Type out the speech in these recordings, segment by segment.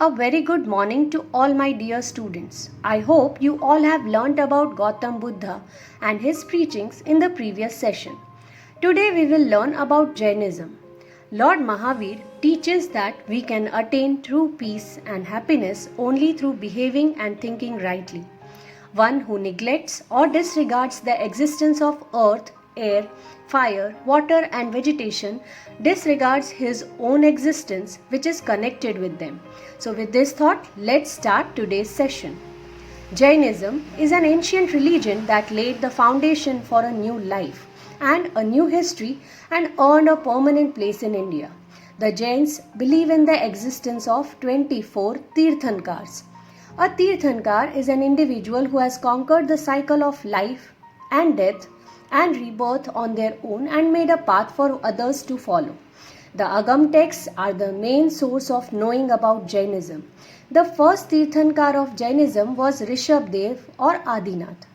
A very good morning to all my dear students. I hope you all have learnt about Gautam Buddha and his preachings in the previous session. Today we will learn about Jainism. Lord Mahavir teaches that we can attain true peace and happiness only through behaving and thinking rightly. One who neglects or disregards the existence of earth, air, fire, water, and vegetation disregards his own existence which is connected with them. So, with this thought, let's start today's session. Jainism is an ancient religion that laid the foundation for a new life and a new history and earned a permanent place in India. The Jains believe in the existence of 24 Tirthankars. A Tirthankar is an individual who has conquered the cycle of life and death and rebirth on their own and made a path for others to follow. The Agam texts are the main source of knowing about Jainism. The first Tirthankar of Jainism was Rishabdev or Adinath.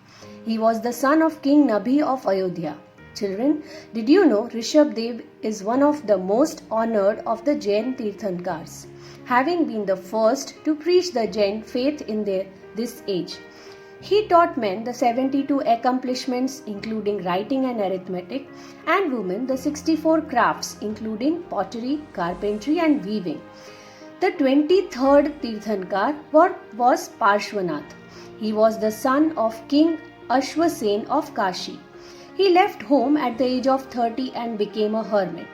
He was the son of King Nabhi of Ayodhya. Children, did you know Rishabdev is one of the most honored of the Jain Tirthankars, having been the first to preach the Jain faith in this age. He taught men the 72 accomplishments including writing and arithmetic, and women the 64 crafts including pottery, carpentry and weaving. The 23rd Tirthankar was Parshvanath. He was the son of King Ashwasen of Kashi. He left home at the age of 30 and became a hermit.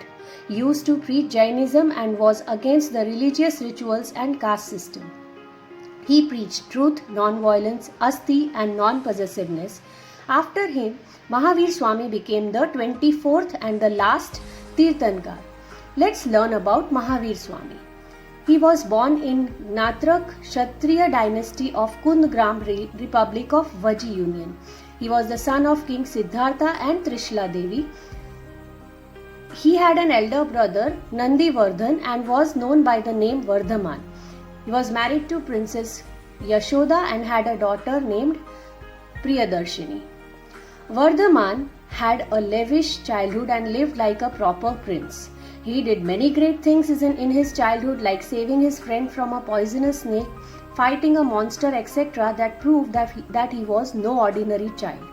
He used to preach Jainism and was against the religious rituals and caste system. He preached truth, non-violence, asti and non-possessiveness. After him, Mahavir Swami became the 24th and the last Tirthankar. Let's learn about Mahavir Swami. He was born in Natrak Kshatriya dynasty of Kundgram Republic of Vaji Union. He was the son of King Siddhartha and Trishla Devi. He had an elder brother, Nandivardhan, and was known by the name Vardhaman. He was married to Princess Yashoda and had a daughter named Priyadarshini. Vardhaman had a lavish childhood and lived like a proper prince. He did many great things in his childhood, like saving his friend from a poisonous snake, fighting a monster, etc., that proved that he was no ordinary child.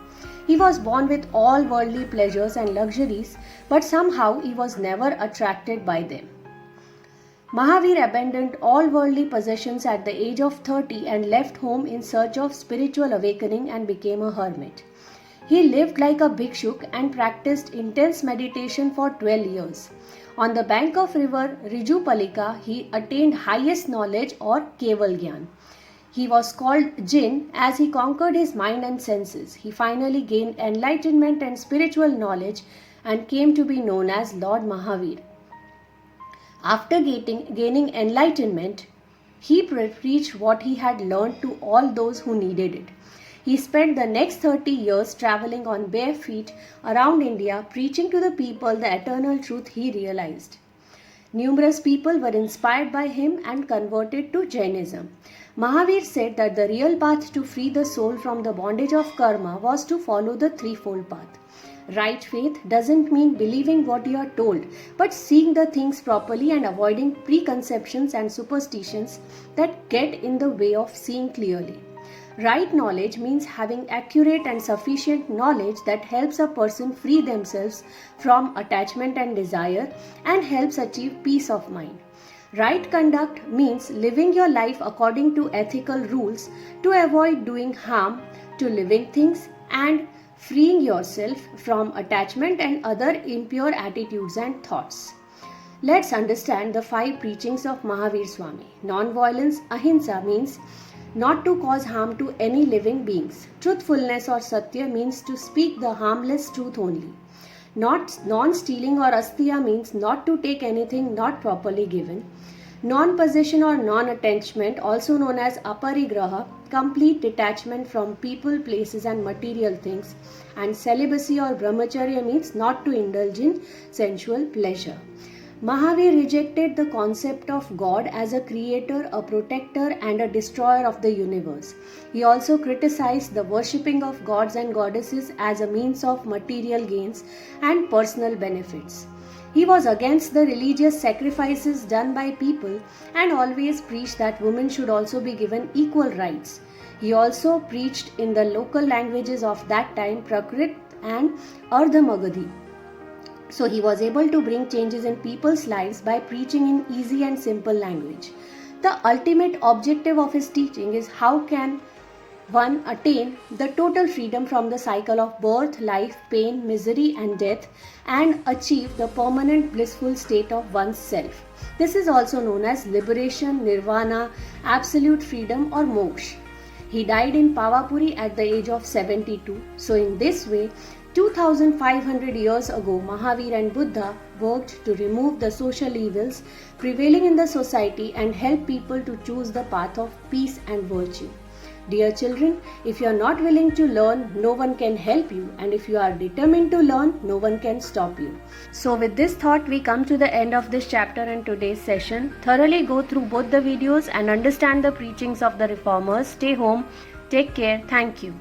He was born with all worldly pleasures and luxuries, but somehow he was never attracted by them. Mahavir abandoned all worldly possessions at the age of 30 and left home in search of spiritual awakening and became a hermit. He lived like a bhikshuk and practiced intense meditation for 12 years. On the bank of river Rijupalika, he attained highest knowledge or Keval Gyan. He was called Jin as he conquered his mind and senses. He finally gained enlightenment and spiritual knowledge and came to be known as Lord Mahavir. After gaining enlightenment, he preached what he had learned to all those who needed it. He spent the next 30 years traveling on bare feet around India, preaching to the people the eternal truth he realized. Numerous people were inspired by him and converted to Jainism. Mahavir said that the real path to free the soul from the bondage of karma was to follow the threefold path. Right faith doesn't mean believing what you are told, but seeing the things properly and avoiding preconceptions and superstitions that get in the way of seeing clearly. Right knowledge means having accurate and sufficient knowledge that helps a person free themselves from attachment and desire and helps achieve peace of mind. Right conduct means living your life according to ethical rules to avoid doing harm to living things and freeing yourself from attachment and other impure attitudes and thoughts. Let's understand the 5 preachings of Mahavir Swami. Non-violence, ahimsa, means not to cause harm to any living beings. Truthfulness or satya means to speak the harmless truth only. Non-stealing or astiya means not to take anything not properly given. Non-possession or non-attachment, also known as aparigraha, complete detachment from people, places and material things. And celibacy or brahmacharya means not to indulge in sensual pleasure. Mahavir rejected the concept of God as a creator, a protector and a destroyer of the universe. He also criticized the worshipping of gods and goddesses as a means of material gains and personal benefits. He was against the religious sacrifices done by people and always preached that women should also be given equal rights. He also preached in the local languages of that time, Prakrit and Ardha Magadhi. So he was able to bring changes in people's lives by preaching in easy and simple language. The ultimate objective of his teaching is how can one attain the total freedom from the cycle of birth, life, pain, misery and death and achieve the permanent blissful state of one's self. This is also known as liberation, nirvana, absolute freedom or moksha. He died in Pavapuri at the age of 72. So in this way, 2500 years ago, Mahavir and Buddha worked to remove the social evils prevailing in the society and help people to choose the path of peace and virtue. Dear children, if you are not willing to learn, no one can help you, and if you are determined to learn, no one can stop you. So with this thought, we come to the end of this chapter and today's session. Thoroughly go through both the videos and understand the preachings of the reformers. Stay home. Take care. Thank you.